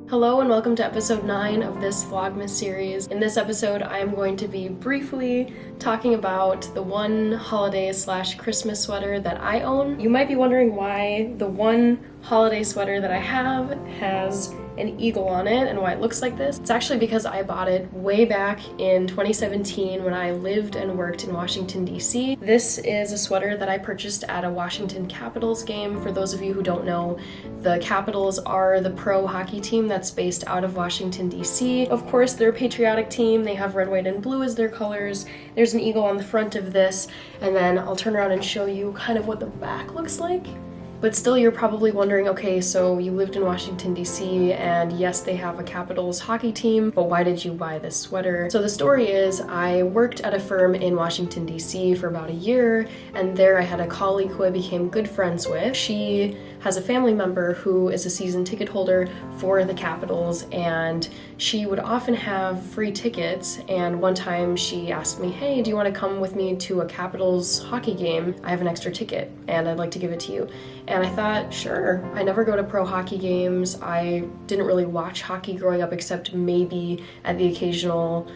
Hello and welcome to episode 9 of this Vlogmas series. In this episode, I am going to be briefly talking about the one holiday/Christmas sweater that I own. You might be wondering why the one holiday sweater that I have has an eagle on it and why it looks like this. It's actually because I bought it way back in 2017 when I lived and worked in Washington, D.C. This is a sweater that I purchased at a Washington Capitals game. For those of you who don't know, the Capitals are the pro hockey team that's based out of Washington, D.C. Of course, they're a patriotic team. They have red, white, and blue as their colors. There's an eagle on the front of this, and then I'll turn around and show you kind of what the back looks like. But still, you're probably wondering, okay, so you lived in Washington, D.C., and yes, they have a Capitals hockey team, but why did you buy this sweater? So the story is, I worked at a firm in Washington, D.C. for about a year, and there I had a colleague who I became good friends with. She has a family member who is a season ticket holder for the Capitals, and she would often have free tickets, and one time she asked me, hey, do you want to come with me to a Capitals hockey game? I have an extra ticket, and I'd like to give it to you. And I thought, sure. I never go to pro hockey games. I didn't really watch hockey growing up except maybe at the occasional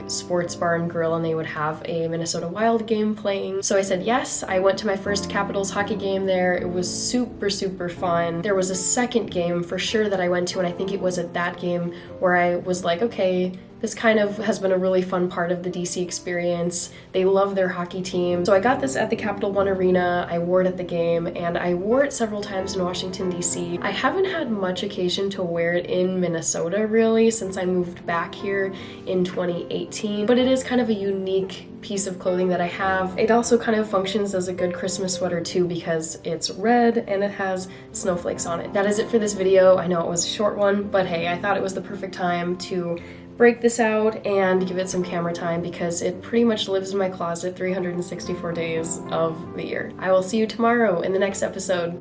sports bar and grill, and they would have a Minnesota Wild game playing. So I said yes. I went to my first Capitals hockey game there. It was super, super fun. There was a second game for sure that I went to, and I think it was at that game where I was like, okay, this kind of has been a really fun part of the DC experience. They love their hockey team. So I got this at the Capital One Arena, I wore it at the game, and I wore it several times in Washington, DC. I haven't had much occasion to wear it in Minnesota, really, since I moved back here in 2018, but it is kind of a unique piece of clothing that I have. It also kind of functions as a good Christmas sweater too because it's red and it has snowflakes on it. That is it for this video. I know it was a short one, but hey, I thought it was the perfect time to break this out and give it some camera time because it pretty much lives in my closet 364 days of the year. I will see you tomorrow in the next episode.